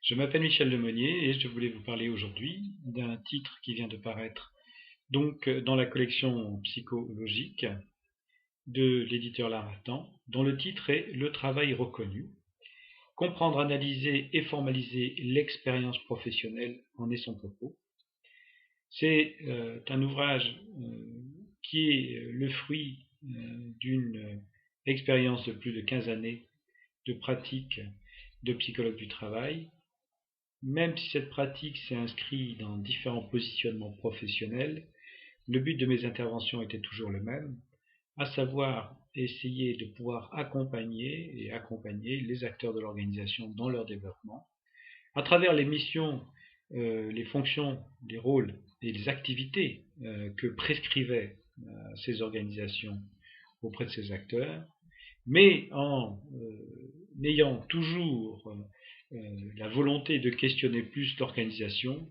Je m'appelle Michel Lemonnier et je voulais vous parler aujourd'hui d'un titre qui vient de paraître donc dans la collection psychologique de l'éditeur L'Harmattan, dont le titre est Le travail reconnu. Comprendre, analyser et formaliser l'expérience professionnelle en est son propos. C'est un ouvrage qui est le fruit d'une expérience de plus de 15 années de pratique de psychologue du travail. Même si cette pratique s'est inscrite dans différents positionnements professionnels, le but de mes interventions était toujours le même, à savoir essayer de pouvoir accompagner les acteurs de l'organisation dans leur développement, à travers les missions, les fonctions, les rôles et les activités que prescrivaient ces organisations auprès de ces acteurs, mais en ayant toujours la volonté de questionner plus l'organisation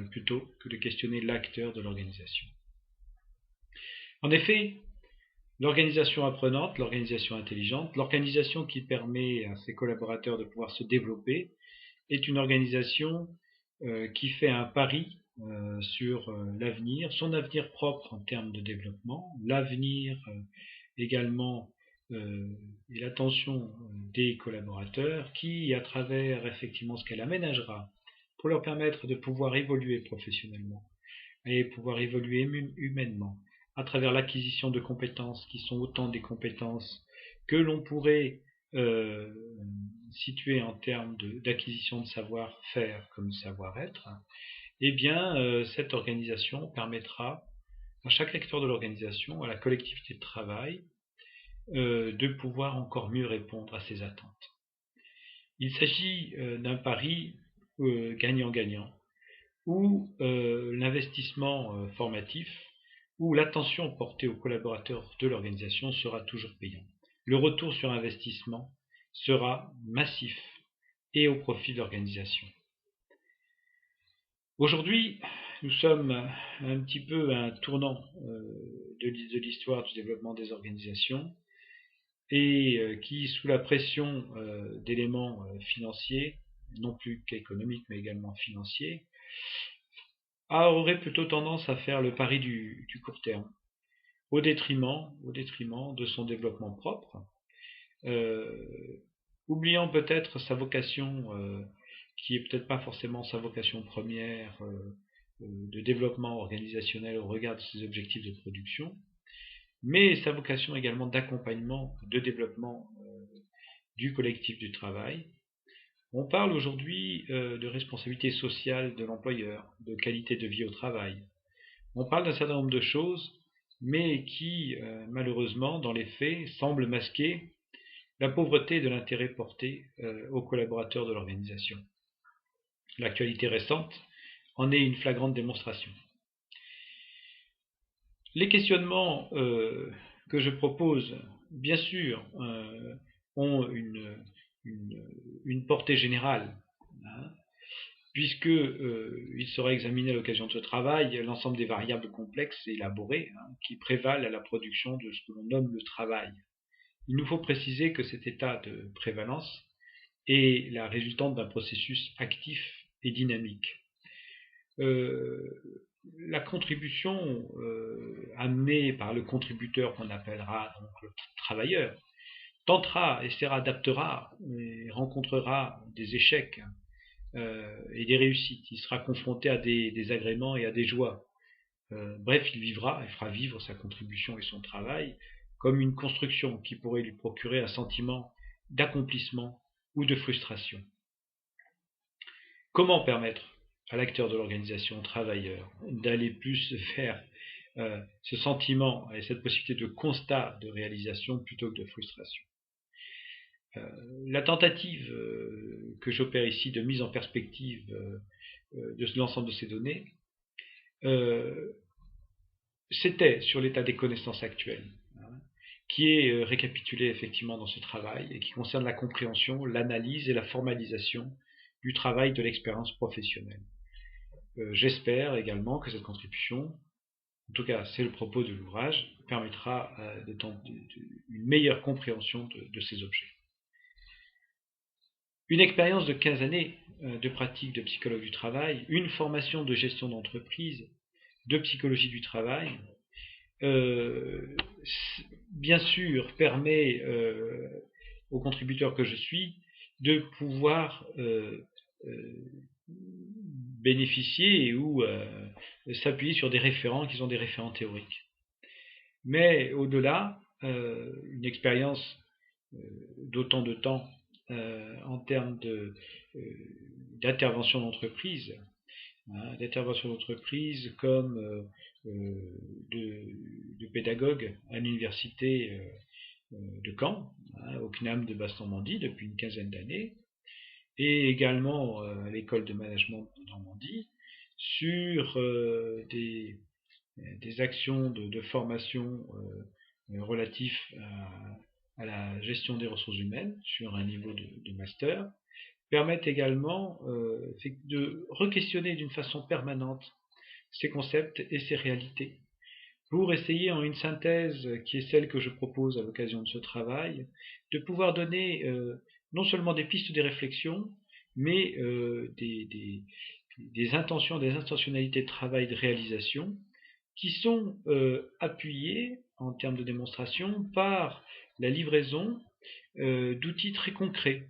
plutôt que de questionner l'acteur de l'organisation. En effet, l'organisation apprenante, l'organisation intelligente, l'organisation qui permet à ses collaborateurs de pouvoir se développer est une organisation qui fait un pari sur l'avenir, son avenir propre en termes de développement, l'avenir également et l'attention des collaborateurs qui, à travers effectivement ce qu'elle aménagera pour leur permettre de pouvoir évoluer professionnellement et pouvoir évoluer humainement, à travers l'acquisition de compétences qui sont autant des compétences que l'on pourrait situer en termes d'acquisition de savoir-faire comme de savoir-être, eh bien cette organisation permettra à chaque acteur de l'organisation, à la collectivité de travail, de pouvoir encore mieux répondre à ces attentes. Il s'agit d'un pari gagnant-gagnant, où l'investissement formatif, où l'attention portée aux collaborateurs de l'organisation sera toujours payant. Le retour sur investissement sera massif et au profit de l'organisation. Aujourd'hui, nous sommes un petit peu à un tournant de l'histoire du développement des organisations et qui, sous la pression d'éléments financiers, non plus qu'économiques mais également financiers, aurait plutôt tendance à faire le pari du court terme, au détriment de son développement propre, oubliant peut-être sa vocation, qui est peut-être pas forcément sa vocation première de développement organisationnel au regard de ses objectifs de production, mais sa vocation également d'accompagnement, de développement du collectif du travail. On parle aujourd'hui de responsabilité sociale de l'employeur, de qualité de vie au travail. On parle d'un certain nombre de choses, mais qui, malheureusement, dans les faits, semblent masquer la pauvreté de l'intérêt porté aux collaborateurs de l'organisation. L'actualité récente en est une flagrante démonstration. Les questionnements que je propose, bien sûr, ont une portée générale, hein, puisqu'il sera examiné à l'occasion de ce travail l'ensemble des variables complexes et élaborées qui prévalent à la production de ce que l'on nomme le travail. Il nous faut préciser que cet état de prévalence est la résultante d'un processus actif et dynamique. La contribution amenée par le contributeur qu'on appellera donc le travailleur tentera, essaiera, adaptera et rencontrera des échecs et des réussites. Il sera confronté à des désagréments et à des joies. Bref, il fera vivre sa contribution et son travail comme une construction qui pourrait lui procurer un sentiment d'accomplissement ou de frustration. Comment permettre à l'acteur de l'organisation, au travailleur, d'aller plus vers ce sentiment et cette possibilité de constat de réalisation plutôt que de frustration? La tentative que j'opère ici de mise en perspective de l'ensemble de ces données, c'était sur l'état des connaissances actuelles, qui est récapitulé effectivement dans ce travail et qui concerne la compréhension, l'analyse et la formalisation du travail de l'expérience professionnelle. J'espère également que cette contribution, en tout cas c'est le propos de l'ouvrage, permettra une meilleure compréhension de ces objets. une expérience de 15 années de pratique de psychologue du travail, une formation de gestion d'entreprise, de psychologie du travail, bien sûr permet aux contributeurs que je suis de pouvoir bénéficier ou s'appuyer sur des référents qui sont des référents théoriques. Mais au-delà, une expérience d'autant de temps en termes d'intervention d'entreprise, comme de pédagogue à l'université de Caen, au CNAM de Basse-Normandie depuis une quinzaine d'années, et également à l'école de management de Normandie, sur des actions de formation relatifs à la gestion des ressources humaines sur un niveau de master, permettent également de re-questionner d'une façon permanente ces concepts et ces réalités, pour essayer en une synthèse qui est celle que je propose à l'occasion de ce travail, de pouvoir donner non seulement des pistes de réflexion, mais des intentions, des intentionnalités de travail, de réalisation, qui sont appuyées en termes de démonstration par la livraison d'outils très concrets,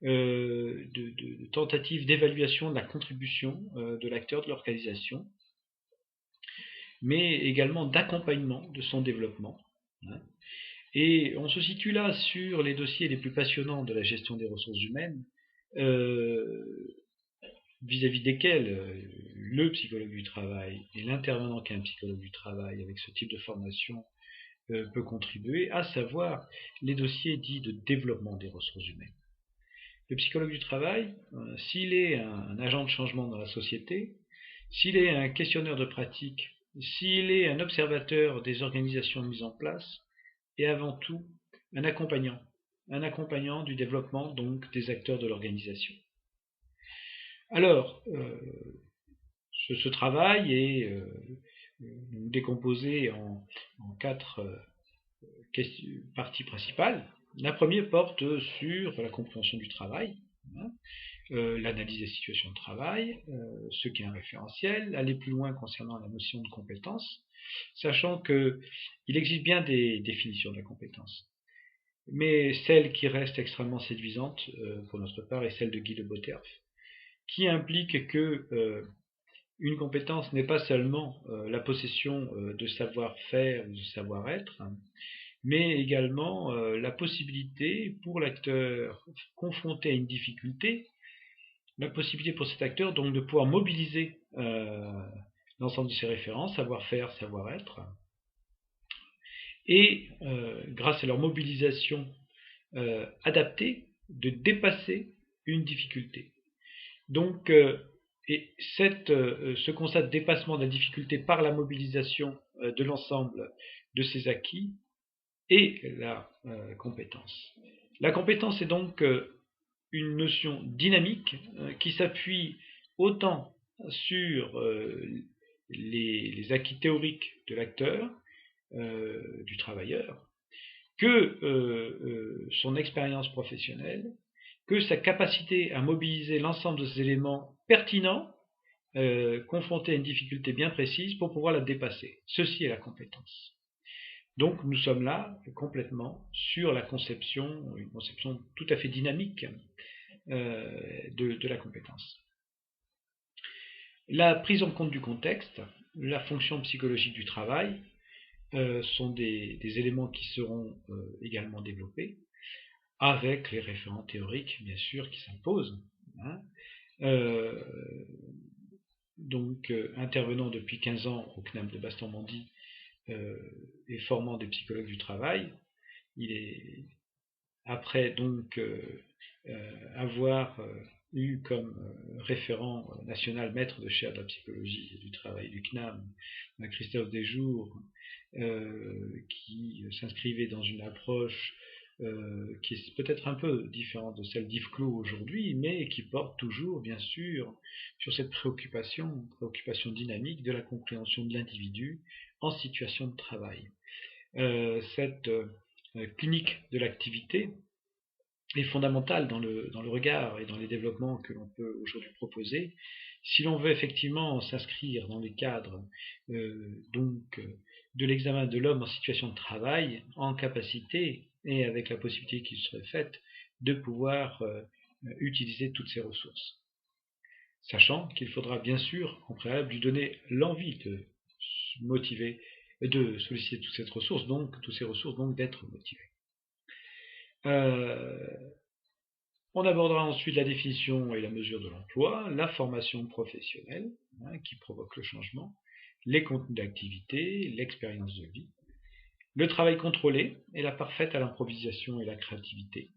de tentatives d'évaluation de la contribution de l'acteur de l'organisation, mais également d'accompagnement de son développement. Et on se situe là sur les dossiers les plus passionnants de la gestion des ressources humaines, vis-à-vis desquels le psychologue du travail et l'intervenant qui est un psychologue du travail avec ce type de formation peut contribuer, à savoir les dossiers dits de développement des ressources humaines. Le psychologue du travail, s'il est un agent de changement dans la société, s'il est un questionneur de pratique, s'il est un observateur des organisations mises en place, est avant tout un accompagnant du développement donc des acteurs de l'organisation. Alors, ce travail est décomposé en 4 parties principales. La première porte sur la compréhension du travail, l'analyse des situations de travail, ce qu'est un référentiel, aller plus loin concernant la notion de compétence, sachant qu'il existe bien des définitions de la compétence. Mais celle qui reste extrêmement séduisante pour notre part est celle de Guy de Botterf, qui implique que une compétence n'est pas seulement la possession de savoir-faire ou de savoir-être, mais également la possibilité pour l'acteur confronté à une difficulté, la possibilité pour cet acteur donc de pouvoir mobiliser l'ensemble de ses références, savoir-faire, savoir-être, et grâce à leur mobilisation adaptée, de dépasser une difficulté. Donc, ce constat de dépassement de la difficulté par la mobilisation de l'ensemble de ces acquis est la compétence. La compétence est donc une notion dynamique qui s'appuie autant sur les acquis théoriques de l'acteur, du travailleur, que son expérience professionnelle, que sa capacité à mobiliser l'ensemble de ces éléments pertinents, confrontés à une difficulté bien précise pour pouvoir la dépasser. Ceci est la compétence. Donc nous sommes là complètement sur la conception, une conception tout à fait dynamique de la compétence. La prise en compte du contexte, la fonction psychologique du travail sont des éléments qui seront également développés, avec les référents théoriques, bien sûr, qui s'imposent. Donc, intervenant depuis 15 ans au CNAM de Basse-Normandie et formant des psychologues du travail, il est, après donc avoir eu comme référent national maître de chaire de la psychologie et du travail du CNAM, Christophe Desjours, qui s'inscrivait dans une approche qui est peut-être un peu différente de celle d'Yves Clos aujourd'hui, mais qui porte toujours, bien sûr, sur cette préoccupation dynamique de la compréhension de l'individu en situation de travail. Cette clinique de l'activité est fondamentale dans le regard et dans les développements que l'on peut aujourd'hui proposer. Si l'on veut effectivement s'inscrire dans les cadres de l'examen de l'homme en situation de travail, en capacité et avec la possibilité qui serait faite de pouvoir utiliser toutes ces ressources. Sachant qu'il faudra bien sûr en préalable lui donner l'envie de motiver, de solliciter toutes ces ressources, donc d'être motivé. On abordera ensuite la définition et la mesure de l'emploi, la formation professionnelle qui provoque le changement, les contenus d'activité, l'expérience de vie, le travail contrôlé et la parfaite à l'improvisation et la créativité.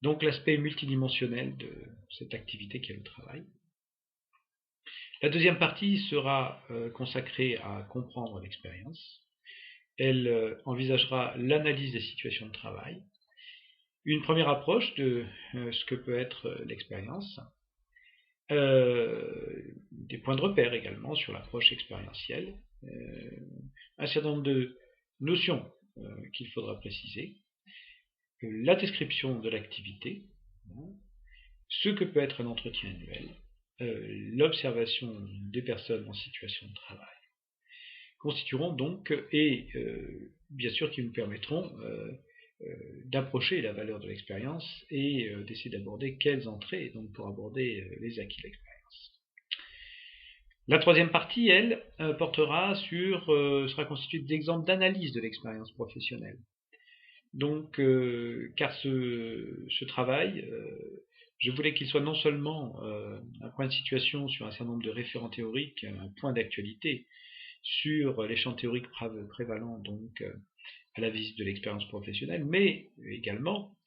Donc l'aspect multidimensionnel de cette activité qu'est le travail. La deuxième partie sera consacrée à comprendre l'expérience. Elle envisagera l'analyse des situations de travail, une première approche de ce que peut être l'expérience, des points de repère également sur l'approche expérientielle, un certain nombre de notions qu'il faudra préciser, la description de l'activité, ce que peut être un entretien annuel, l'observation des personnes en situation de travail, constitueront donc, bien sûr qui nous permettront d'approcher la valeur de l'expérience et d'essayer d'aborder quelles entrées donc pour aborder les acquis de l'expérience. La troisième partie, elle, sera constituée d'exemples d'analyse de l'expérience professionnelle. Donc, car ce travail, je voulais qu'il soit non seulement un point de situation sur un certain nombre de référents théoriques, un point d'actualité sur les champs théoriques prévalents donc à la visite de l'expérience professionnelle, mais également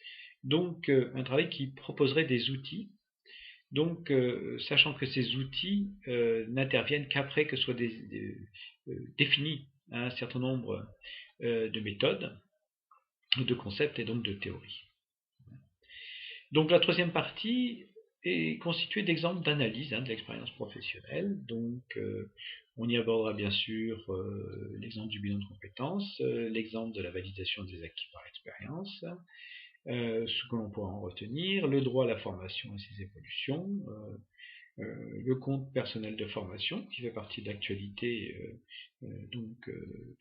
donc un travail qui proposerait des outils, donc sachant que ces outils n'interviennent qu'après que soient définis un certain nombre de méthodes, de concepts et donc de théories. Donc la troisième partie est constituée d'exemples d'analyse de l'expérience professionnelle. Donc on y abordera bien sûr l'exemple du bilan de compétences, l'exemple de la validation des acquis par l'expérience, ce que l'on pourra en retenir, le droit à la formation et ses évolutions, le compte personnel de formation qui fait partie de l'actualité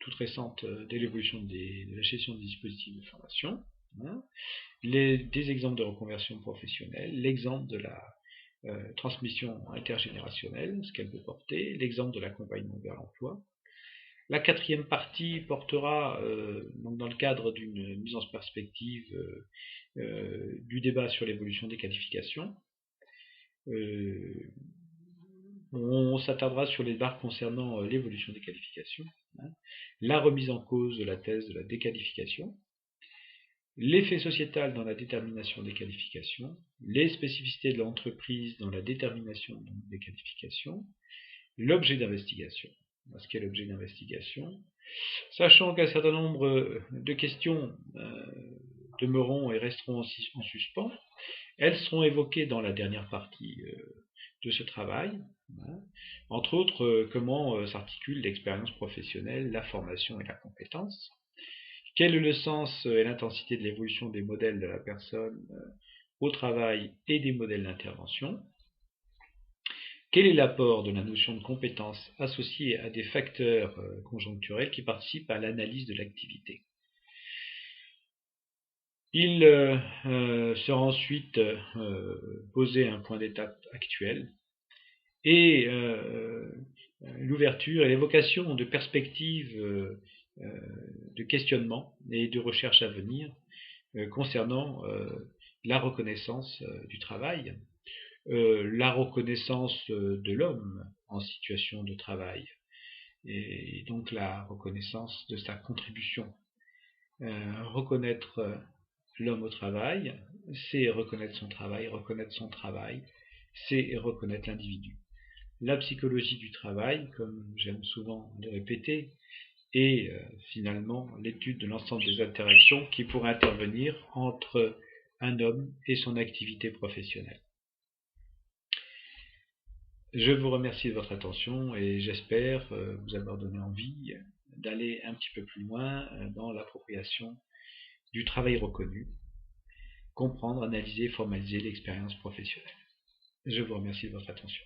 toute récente de l'évolution de la gestion des dispositifs de formation, des exemples de reconversion professionnelle, l'exemple de la transmission intergénérationnelle, ce qu'elle peut porter, l'exemple de l'accompagnement vers l'emploi. La quatrième partie portera, donc dans le cadre d'une mise en perspective du débat sur l'évolution des qualifications. On s'attardera sur les débats concernant l'évolution des qualifications, la remise en cause de la thèse de la déqualification, l'effet sociétal dans la détermination des qualifications, les spécificités de l'entreprise dans la détermination des qualifications, l'objet d'investigation. Ce qu'est l'objet d'investigation, sachant qu'un certain nombre de questions demeureront et resteront en suspens, elles seront évoquées dans la dernière partie de ce travail, entre autres comment s'articule l'expérience professionnelle, la formation et la compétence, quel est le sens et l'intensité de l'évolution des modèles de la personne au travail et des modèles d'intervention, quel est l'apport de la notion de compétence associée à des facteurs conjoncturels qui participent à l'analyse de l'activité. Il sera ensuite posé un point d'étape actuel et l'ouverture et l'évocation de perspectives de questionnement et de recherche à venir concernant la reconnaissance du travail, la reconnaissance de l'homme en situation de travail et donc la reconnaissance de sa contribution. Reconnaître l'homme au travail, c'est reconnaître son travail, c'est reconnaître l'individu. La psychologie du travail, comme j'aime souvent le répéter, est finalement l'étude de l'ensemble des interactions qui pourraient intervenir entre un homme et son activité professionnelle. Je vous remercie de votre attention et j'espère vous avoir donné envie d'aller un petit peu plus loin dans l'appropriation du travail reconnu comprendre, analyser et formaliser l'expérience professionnelle. Je vous remercie de votre attention.